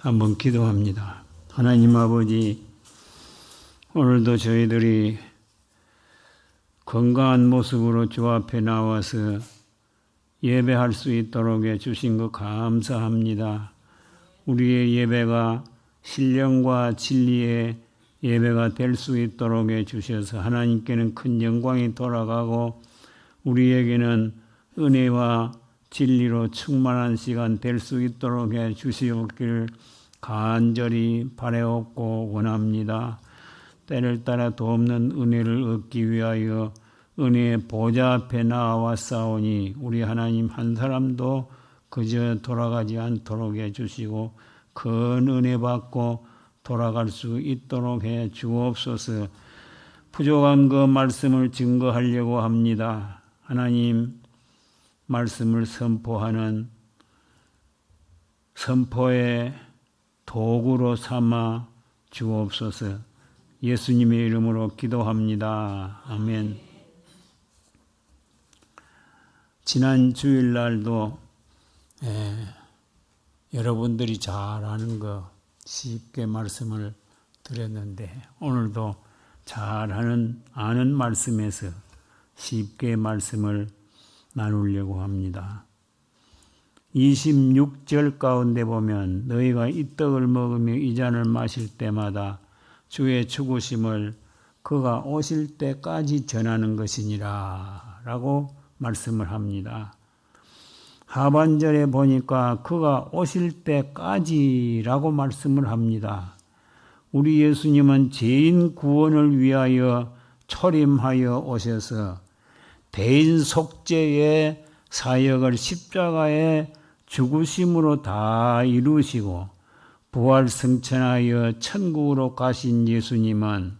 한번 기도합니다. 하나님 아버지, 오늘도 저희들이 건강한 모습으로 주 앞에 나와서 예배할 수 있도록 해주신 것 감사합니다. 우리의 예배가 신령과 진리의 예배가 될 수 있도록 해주셔서 하나님께는 큰 영광이 돌아가고 우리에게는 은혜와 진리로 충만한 시간 될 수 있도록 해주시옵기를 간절히 바라옵고 원합니다. 때를 따라 돕는 은혜를 얻기 위하여 은혜의 보좌 앞에 나와싸우니 우리 하나님 한 사람도 그저 돌아가지 않도록 해주시고 큰 은혜 받고 돌아갈 수 있도록 해 주옵소서. 부족한 그 말씀을 증거하려고 합니다. 하나님 말씀을 선포하는 선포의 도구로 삼아 주옵소서. 예수님의 이름으로 기도합니다. 아멘. 지난 주일날도 여러분들이 잘 아는 거 쉽게 말씀을 드렸는데 오늘도 잘 아는 말씀에서 쉽게 말씀을 나누려고 합니다. 26절 가운데 보면 너희가 이 떡을 먹으며 이 잔을 마실 때마다 주의 죽으심을 그가 오실 때까지 전하는 것이니라 라고 말씀을 합니다. 하반절에 보니까 그가 오실 때까지라고 말씀을 합니다. 우리 예수님은 죄인 구원을 위하여 초림하여 오셔서 대인 속죄의 사역을 십자가의 죽으심으로 다 이루시고 부활 승천하여 천국으로 가신 예수님은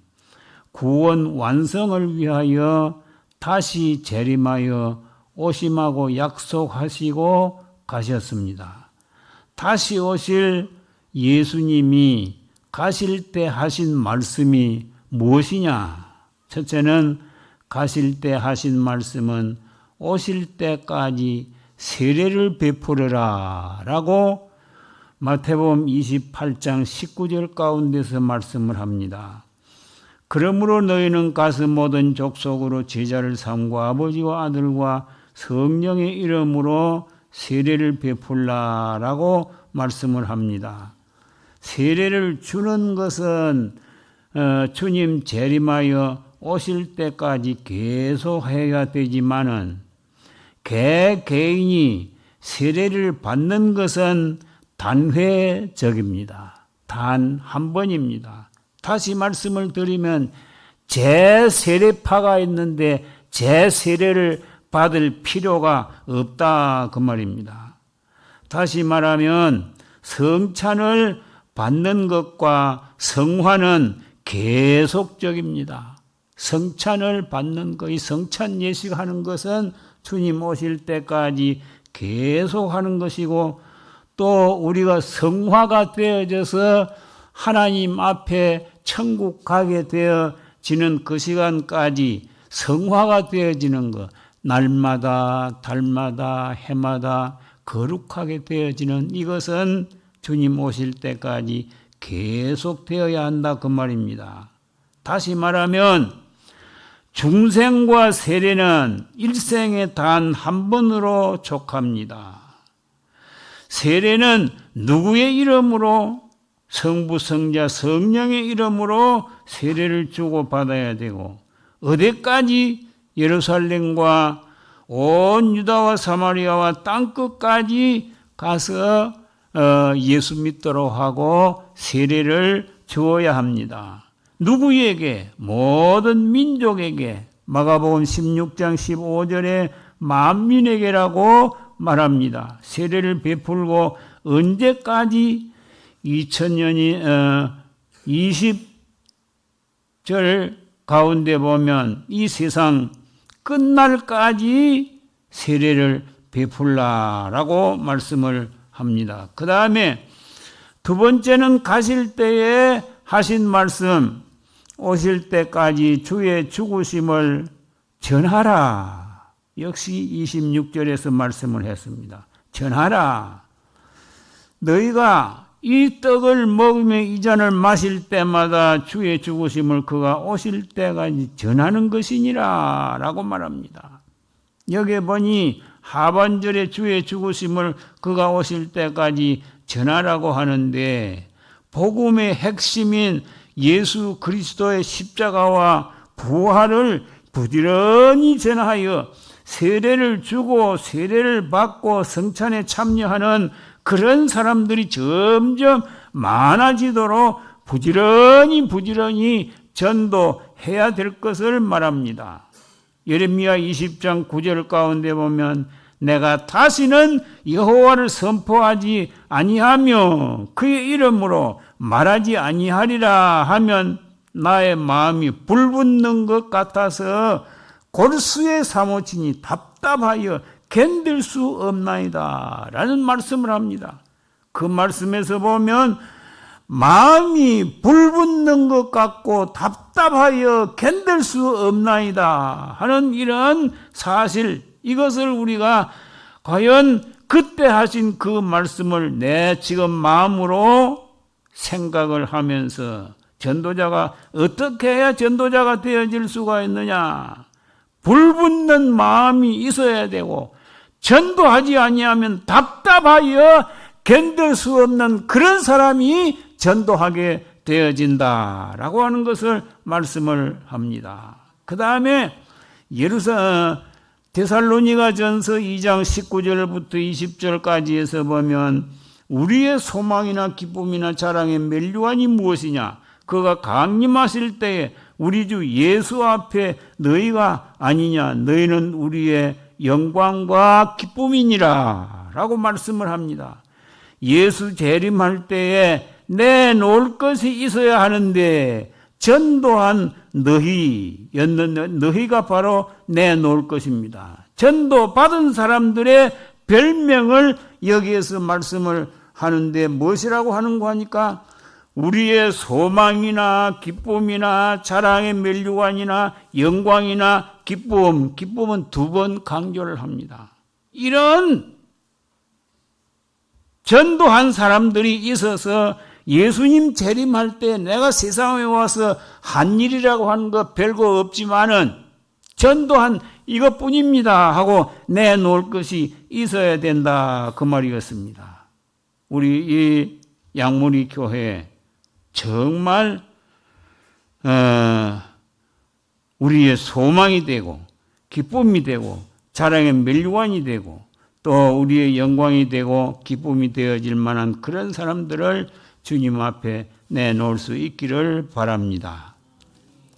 구원 완성을 위하여 다시 재림하여 오심하고 약속하시고 가셨습니다. 다시 오실 예수님이 가실 때 하신 말씀이 무엇이냐? 첫째는 가실 때 하신 말씀은 오실 때까지 세례를 베풀어라 라고 마태복음 28장 19절 가운데서 말씀을 합니다. 그러므로 너희는 가서 모든 족속으로 제자를 삼고 아버지와 아들과 성령의 이름으로 세례를 베풀라라고 말씀을 합니다. 세례를 주는 것은 주님 재림하여 오실 때까지 계속 해야 되지만은 개인이 세례를 받는 것은 단회적입니다. 단 한 번입니다. 다시 말씀을 드리면 재세례파가 있는데 재세례를 받을 필요가 없다 그 말입니다. 다시 말하면 성찬을 받는 것과 성화는 계속적입니다. 성찬을 받는 것, 이 성찬 예식하는 것은 주님 오실 때까지 계속하는 것이고 또 우리가 성화가 되어져서 하나님 앞에 천국 가게 되어지는 그 시간까지 성화가 되어지는 것, 날마다 달마다 해마다 거룩하게 되어지는 이것은 주님 오실 때까지 계속되어야 한다 그 말입니다. 다시 말하면 중생과 세례는 일생에 단 한 번으로 족합니다. 세례는 누구의 이름으로? 성부, 성자, 성령의 이름으로 세례를 주고 받아야 되고 어디까지? 예루살렘과 온 유다와 사마리아와 땅끝까지 가서 예수 믿도록 하고 세례를 주어야 합니다. 누구에게? 모든 민족에게. 마가복음 16장 15절에 만민에게라고 말합니다. 세례를 베풀고 언제까지? 2000년이 20절 가운데 보면 이 세상 끝날까지 세례를 베풀라라고 말씀을 합니다. 그 다음에 두 번째는 가실 때에 하신 말씀, 오실 때까지 주의 죽으심을 전하라. 역시 26절에서 말씀을 했습니다. 전하라. 너희가 이 떡을 먹으며 이 잔을 마실 때마다 주의 죽으심을 그가 오실 때까지 전하는 것이니라 라고 말합니다. 여기에 보니 하반절에 주의 죽으심을 그가 오실 때까지 전하라고 하는데, 복음의 핵심인 예수 그리스도의 십자가와 부활을 부지런히 전하여 세례를 주고 세례를 받고 성찬에 참여하는 그런 사람들이 점점 많아지도록 부지런히 전도해야 될 것을 말합니다. 예레미야 20장 9절 가운데 보면 내가 다시는 여호와를 선포하지 아니하며 그의 이름으로 말하지 아니하리라 하면 나의 마음이 불붙는 것 같아서 골수에 사무치니 답답하여 견딜 수 없나이다 라는 말씀을 합니다. 그 말씀에서 보면 마음이 불붙는 것 같고 답답하여 견딜 수 없나이다 하는 이런 사실, 이것을 우리가 과연 그때 하신 그 말씀을 내 지금 마음으로 생각을 하면서 전도자가 어떻게 해야 전도자가 되어질 수가 있느냐? 불붙는 마음이 있어야 되고 전도하지 아니하면 답답하여 견딜 수 없는 그런 사람이 전도하게 되어진다라고 하는 것을 말씀을 합니다. 그 다음에 데살로니가전서 2장 19절부터 20절까지 해서 보면 우리의 소망이나 기쁨이나 자랑의 면류관이 무엇이냐? 그가 강림하실 때에 우리 주 예수 앞에 너희가 아니냐? 너희는 우리의 영광과 기쁨이니라 라고 말씀을 합니다. 예수 재림할 때에 내놓을 것이 있어야 하는데 전도한 너희가 바로 내놓을 것입니다. 전도 받은 사람들의 별명을 여기에서 말씀을 하는데 무엇이라고 하는가 하니까 우리의 소망이나 기쁨이나 자랑의 면류관이나 영광이나 기쁨은 두 번 강조를 합니다. 이런 전도한 사람들이 있어서 예수님 재림할 때 내가 세상에 와서 한 일이라고 하는 거 별거 없지만은 전도한 이것뿐입니다 하고 내놓을 것이 있어야 된다, 그 말이었습니다. 우리 이 양무리 교회 정말 우리의 소망이 되고 기쁨이 되고 자랑의 면류관이 되고 또 우리의 영광이 되고 기쁨이 되어질 만한 그런 사람들을 주님 앞에 내놓을 수 있기를 바랍니다.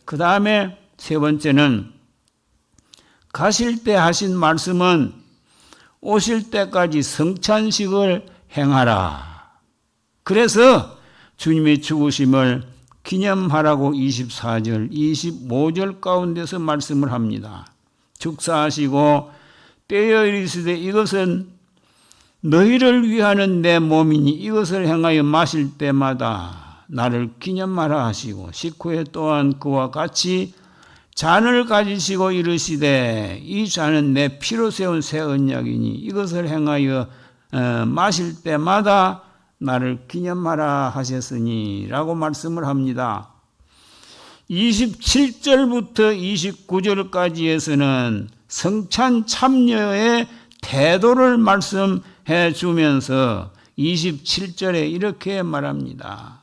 그 다음에 세 번째는 가실 때 하신 말씀은 오실 때까지 성찬식을 행하라. 그래서 주님의 죽으심을 기념하라고 24절, 25절 가운데서 말씀을 합니다. 축사하시고 떼어 이르시되 이것은 너희를 위하는 내 몸이니 이것을 행하여 마실 때마다 나를 기념하라 하시고 식후에 또한 그와 같이 잔을 가지시고 이르시되 이 잔은 내 피로 세운 새 언약이니 이것을 행하여 마실 때마다 나를 기념하라 하셨으니 라고 말씀을 합니다. 27절부터 29절까지에서는 성찬 참여의 태도를 말씀해 주면서 27절에 이렇게 말합니다.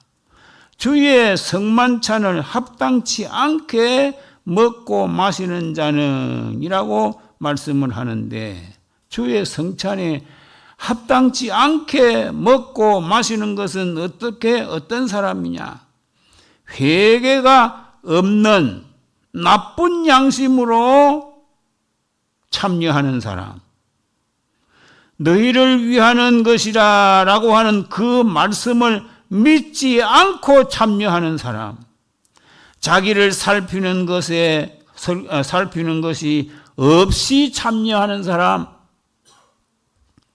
주의 성만찬을 합당치 않게 먹고 마시는 자는 이라고 말씀을 하는데, 주의 성찬에 합당치 않게 먹고 마시는 것은 어떤 사람이냐? 회개가 없는 나쁜 양심으로 참여하는 사람, 너희를 위하는 것이라 라고 하는 그 말씀을 믿지 않고 참여하는 사람, 자기를 살피는 것이 없이 참여하는 사람,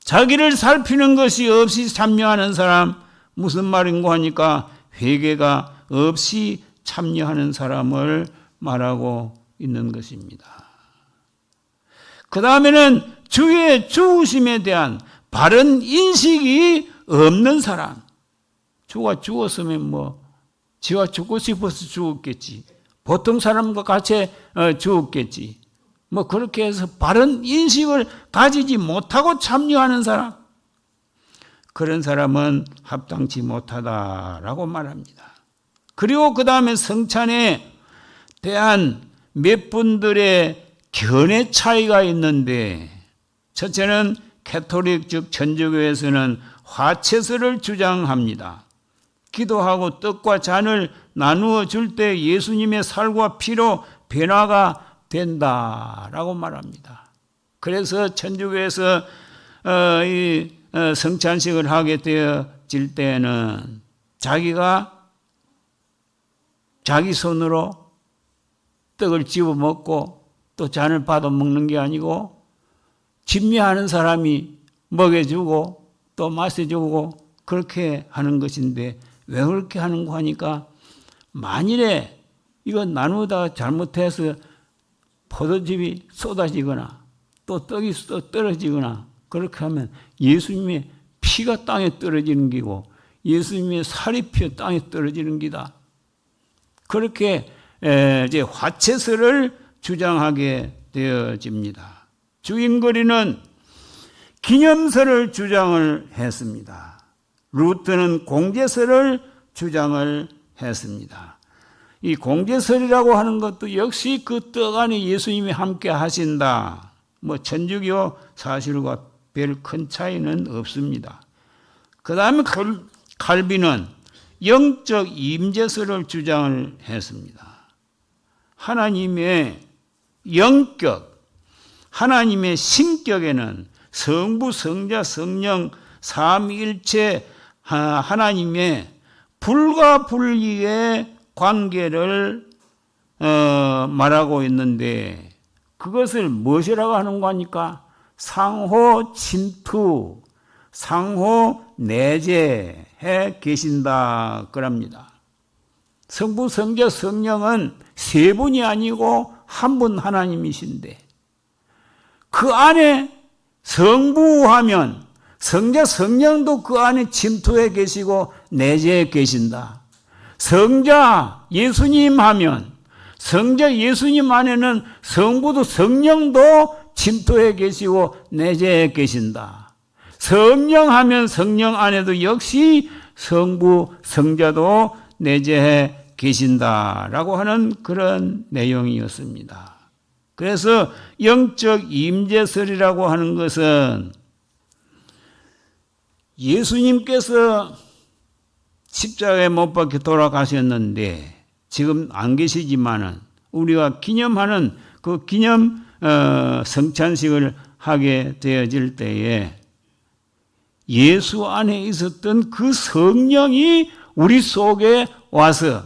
자기를 살피는 것이 없이 참여하는 사람, 무슨 말인고 하니까 회개가 없이 참여하는 사람을 말하고 있는 것입니다. 그 다음에는 주의 죽으심에 대한 바른 인식이 없는 사람, 주가 죽었으면 지가 죽고 싶어서 죽었겠지. 보통 사람과 같이 죽었겠지. 그렇게 해서 바른 인식을 가지지 못하고 참여하는 사람, 그런 사람은 합당치 못하다라고 말합니다. 그리고 그 다음에 성찬에 대한 몇 분들의 견해 차이가 있는데, 첫째는 가톨릭 즉 천주교에서는 화채설을 주장합니다. 기도하고 떡과 잔을 나누어 줄 때 예수님의 살과 피로 변화가 된다라고 말합니다. 그래서 천주교에서 이 성찬식을 하게 되어질 때는 자기가 자기 손으로 떡을 집어 먹고 또 잔을 받아 먹는 게 아니고 진미하는 사람이 먹여주고 또 마셔주고 그렇게 하는 것인데, 왜 그렇게 하는가 하니까, 만일에 이거 나누다가 잘못해서 포도즙이 쏟아지거나 또 떡이 떨어지거나 그렇게 하면 예수님의 피가 땅에 떨어지는 기고 예수님의 살이 피어 땅에 떨어지는 기다. 그렇게 이제 화채설을 주장하게 되어집니다. 주인거리는 기념설을 주장을 했습니다. 루터는 공제설을 주장을 했습니다. 이 공제설이라고 하는 것도 역시 그 떡 안에 예수님이 함께 하신다. 천주교 사실과 별 큰 차이는 없습니다. 그 다음에 칼빈은 영적 임재설을 주장을 했습니다. 하나님의 영격, 하나님의 신격에는 성부, 성자, 성령, 삼위일체 하나님의 불과 분리의 관계를 말하고 있는데, 그것을 무엇이라고 하는 거니까 상호 침투, 상호 내재해 계신다 그럽니다. 성부, 성자, 성령은 세 분이 아니고 한 분 하나님이신데, 그 안에 성부하면 성자, 성령도 그 안에 침투해 계시고 내재해 계신다. 성자 예수님 하면 성자 예수님 안에는 성부도 성령도 침투해 계시고 내재해 계신다. 성령 하면 성령 안에도 역시 성부, 성자도 내재해 계신다라고 하는 그런 내용이었습니다. 그래서 영적 임재설이라고 하는 것은 예수님께서 십자가에 못 박혀 돌아가셨는데 지금 안 계시지만은 우리가 기념하는 그 기념 성찬식을 하게 되어질 때에 예수 안에 있었던 그 성령이 우리 속에 와서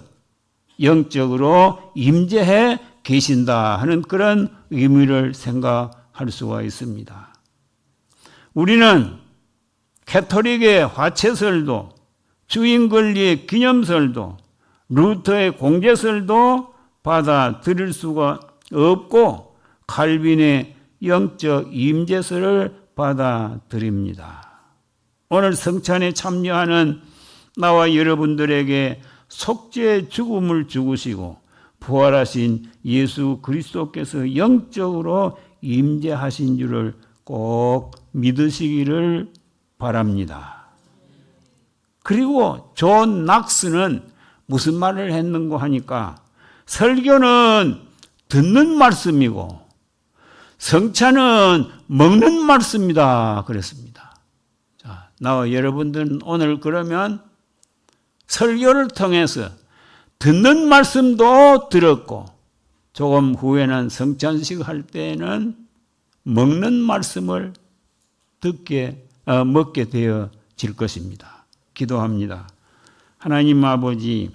영적으로 임재해 계신다 하는 그런 의미를 생각할 수가 있습니다. 우리는 가톨릭의 화채설도 주인권리의 기념설도 루터의 공제설도 받아들일 수가 없고 칼빈의 영적 임재설을 받아들입니다. 오늘 성찬에 참여하는 나와 여러분들에게 속죄의 죽음을 죽으시고 부활하신 예수 그리스도께서 영적으로 임재하신 줄을 꼭 믿으시기를 바랍니다. 그리고 존 낙스는 무슨 말을 했는고 하니까 설교는 듣는 말씀이고 성찬은 먹는 말씀이다 그랬습니다. 자, 나와 여러분들은 오늘 그러면 설교를 통해서 듣는 말씀도 들었고 조금 후에는 성찬식 할 때는 먹는 말씀을 먹게 되어질 것입니다. 기도합니다. 하나님 아버지,